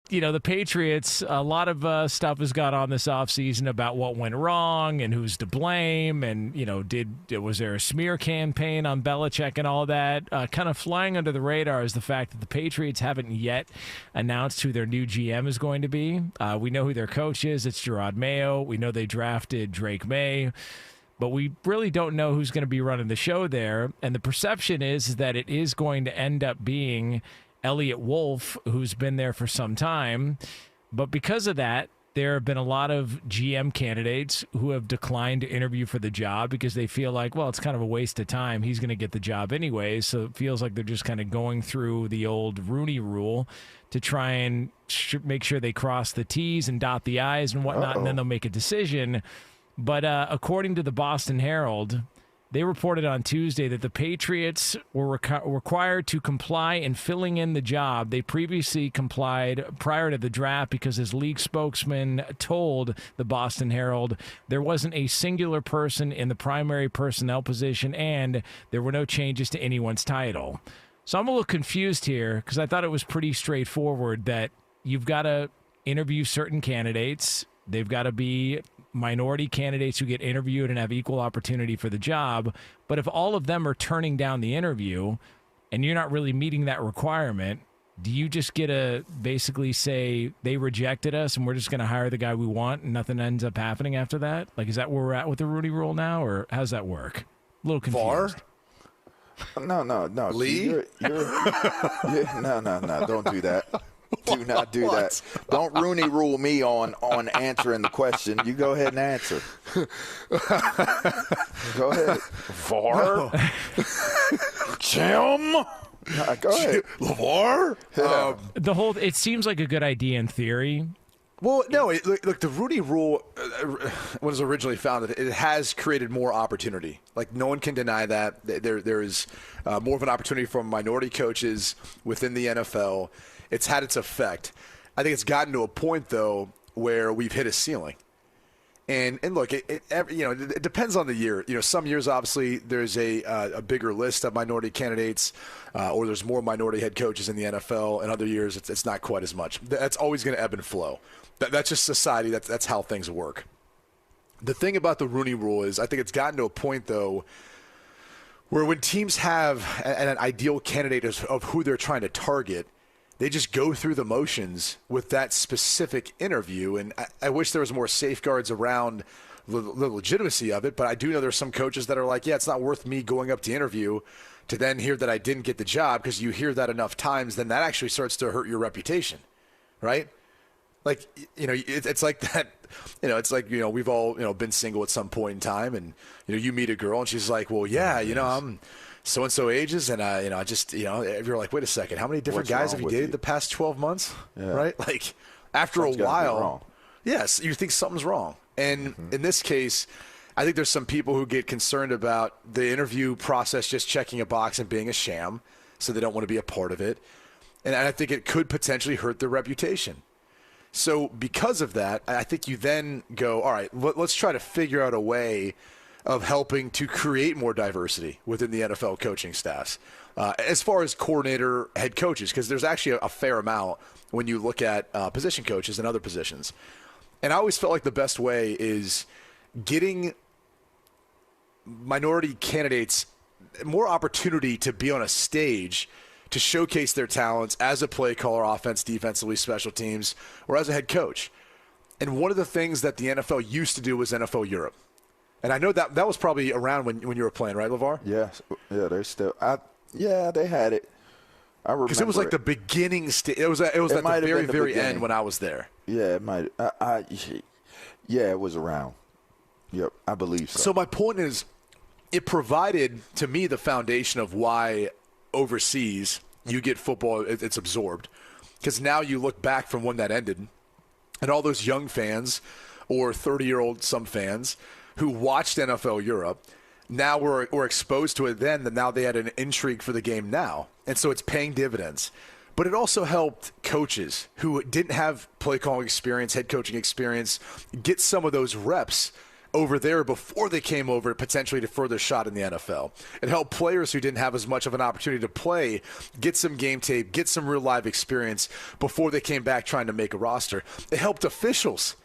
the Patriots, a lot of stuff has gone on this offseason about what went wrong and who's to blame. And, was there a smear campaign on Belichick and all that? Kind of flying under the radar is the fact that the Patriots haven't yet announced who their new GM is going to be. We know who their coach is. It's Gerard Mayo. We know they drafted Drake May. But we really don't know who's going to be running the show there. And the perception is that it is going to end up being Elliot Wolf, who's been there for some time. But because of that, there have been a lot of GM candidates who have declined to interview for the job because they feel like, well, it's kind of a waste of time. He's going to get the job anyways. So it feels like they're just kind of going through the old Rooney Rule to try and make sure they cross the T's and dot the I's and whatnot, and then they'll make a decision. But according to the Boston Herald, they reported on Tuesday that the Patriots were required to comply in filling in the job. They previously complied prior to the draft because his league spokesman told the Boston Herald there wasn't a singular person in the primary personnel position and there were no changes to anyone's title. So I'm a little confused here because I thought it was pretty straightforward that you've got to interview certain candidates. They've got to be minority candidates who get interviewed and have equal opportunity for the job. But if all of them are turning down the interview and you're not really meeting that requirement, do you just get to basically say they rejected us and we're just going to hire the guy we want and nothing ends up happening after that? Like, is that where we're at with the Rooney Rule now, or how's that work? A little confused. No. Lee? You're, no. Don't do that. Do not do that. Don't Rooney Rule me on answering the question. You go ahead and answer. Go ahead. VAR? Jim? Go ahead. LaVar? Yeah. It seems like a good idea in theory. Well, no, look, the Rooney Rule was originally founded. It has created more opportunity. Like, no one can deny that. There is more of an opportunity for minority coaches within the NFL. It's had its effect. I think it's gotten to a point, though, where we've hit a ceiling. And look, it depends on the year. Some years, obviously, there's a bigger list of minority candidates, or there's more minority head coaches in the NFL. And other years, it's not quite as much. That's always going to ebb and flow. That's just society. That's how things work. The thing about the Rooney Rule is I think it's gotten to a point, though, where when teams have an ideal candidate of who they're trying to target, they just go through the motions with that specific interview. And I wish there was more safeguards around the legitimacy of it. But I do know there's some coaches that are like, yeah, it's not worth me going up to interview to then hear that I didn't get the job, because you hear that enough times, then that actually starts to hurt your reputation, right? Like, it's like that, it's like, we've all, been single at some point in time, and, you meet a girl and she's like, well, yeah, I'm so-and-so ages, and, I just, if you're like, wait a second, how many different guys have you dated the past 12 months, right? Like, after a while, yes, you think something's wrong. And in this case, I think there's some people who get concerned about the interview process just checking a box and being a sham, so they don't want to be a part of it. And I think it could potentially hurt their reputation. So because of that, I think you then go, all right, let's try to figure out a way of helping to create more diversity within the NFL coaching staffs, as far as coordinator, head coaches, because there's actually a fair amount when you look at position coaches and other positions. And I always felt like the best way is getting minority candidates more opportunity to be on a stage to showcase their talents as a play caller, offense, defensively, special teams, or as a head coach. And one of the things that the NFL used to do was NFL Europe. And I know that was probably around when you were playing, right, LaVar? Yes. Yeah, they're still they had it. I remember. Because it was like the beginning stage. It was at the very, very end when I was there. Yeah, it might. Yeah, it was around. Yep, I believe so. So my point is, it provided, to me, the foundation of why overseas you get football, it's absorbed. Because now you look back from when that ended, and all those young fans, or 30-year-old some fans, who watched NFL Europe, now were exposed to it then, that now they had an intrigue for the game now. And so it's paying dividends. But it also helped coaches who didn't have play calling experience, head coaching experience, get some of those reps over there before they came over potentially to further shot in the NFL. It helped players who didn't have as much of an opportunity to play get some game tape, get some real live experience before they came back trying to make a roster. It helped officials.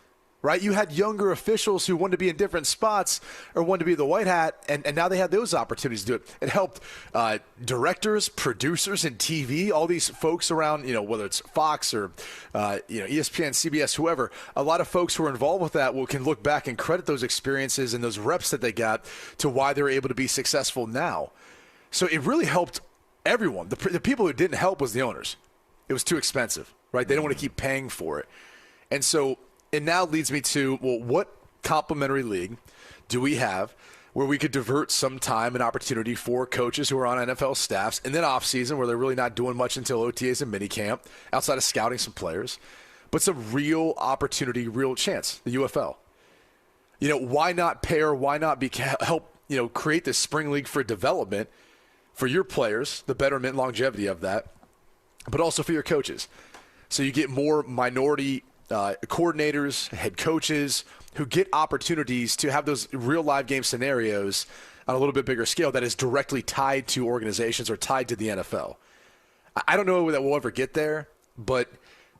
Right? You had younger officials who wanted to be in different spots or wanted to be the white hat, and now they had those opportunities to do it. It helped directors, producers in TV, all these folks around, whether it's Fox or, ESPN, CBS, whoever. A lot of folks who are involved with that can look back and credit those experiences and those reps that they got to why they're able to be successful now. So it really helped everyone. The people who didn't help was the owners. It was too expensive, right? They don't want to keep paying for it. And so it now leads me to, well, what complementary league do we have where we could divert some time and opportunity for coaches who are on NFL staffs and then off season where they're really not doing much until OTAs and minicamp outside of scouting some players, but some real opportunity, real chance, the UFL. Why not pair, why not help, create this spring league for development for your players, the betterment, longevity of that, but also for your coaches. So you get more minority coordinators, head coaches who get opportunities to have those real live game scenarios on a little bit bigger scale that is directly tied to organizations or tied to the NFL. I don't know that we'll ever get there, but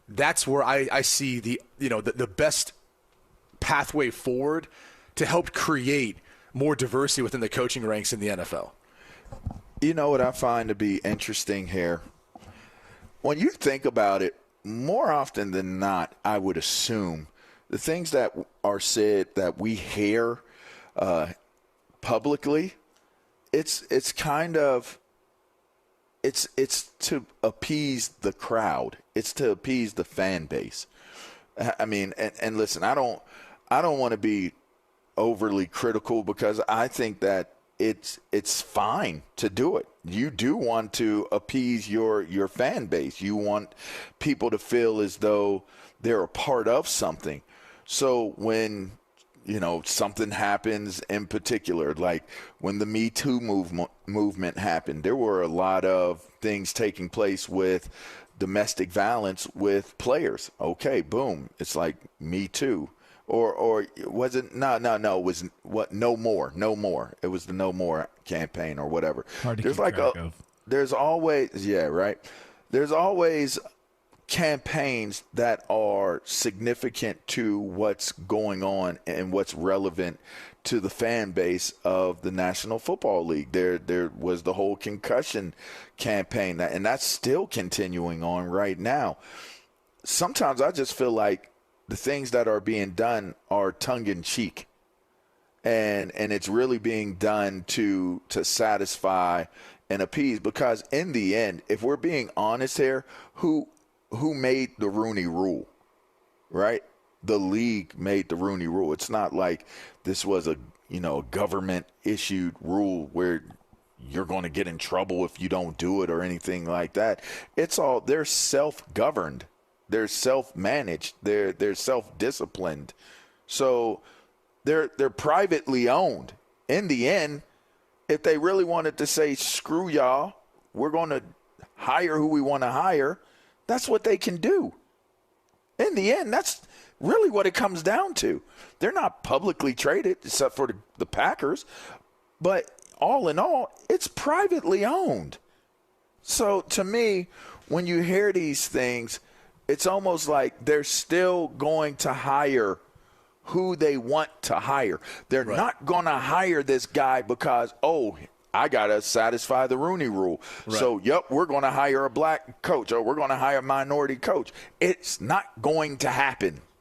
that's where I see the best pathway forward to help create more diversity within the coaching ranks in the NFL. You know what I find to be interesting here? When you think about it, more often than not, I would assume the things that are said that we hear publicly, it's to appease the crowd. It's to appease the fan base. I mean, and listen, I don't want to be overly critical because I think that it's fine to do it. You do want to appease your fan base. You want people to feel as though they're a part of something. So when, something happens in particular, like when the Me Too movement happened, there were a lot of things taking place with domestic violence with players. Okay, boom. It's like Me Too. Or was it no? It was what? No more. It was the No More campaign or whatever. Hard to keep track of. There's always right. There's always campaigns that are significant to what's going on and what's relevant to the fan base of the National Football League. There was the whole concussion campaign, and that's still continuing on right now. Sometimes I just feel like the things that are being done are tongue-in-cheek, and it's really being done to satisfy and appease. Because in the end, if we're being honest here, who made the Rooney Rule, right? The league made the Rooney Rule. It's not like this was a government-issued rule where you're going to get in trouble if you don't do it or anything like that. They're self-governed. They're self-managed. They're self-disciplined. So they're privately owned. In the end, if they really wanted to say, screw y'all, we're going to hire who we want to hire, that's what they can do. In the end, that's really what it comes down to. They're not publicly traded, except for the Packers. But all in all, it's privately owned. So to me, when you hear these things, it's almost like they're still going to hire who they want to hire. They're not going to hire this guy because, I got to satisfy the Rooney Rule. Right. So, we're going to hire a black coach or we're going to hire a minority coach. It's not going to happen.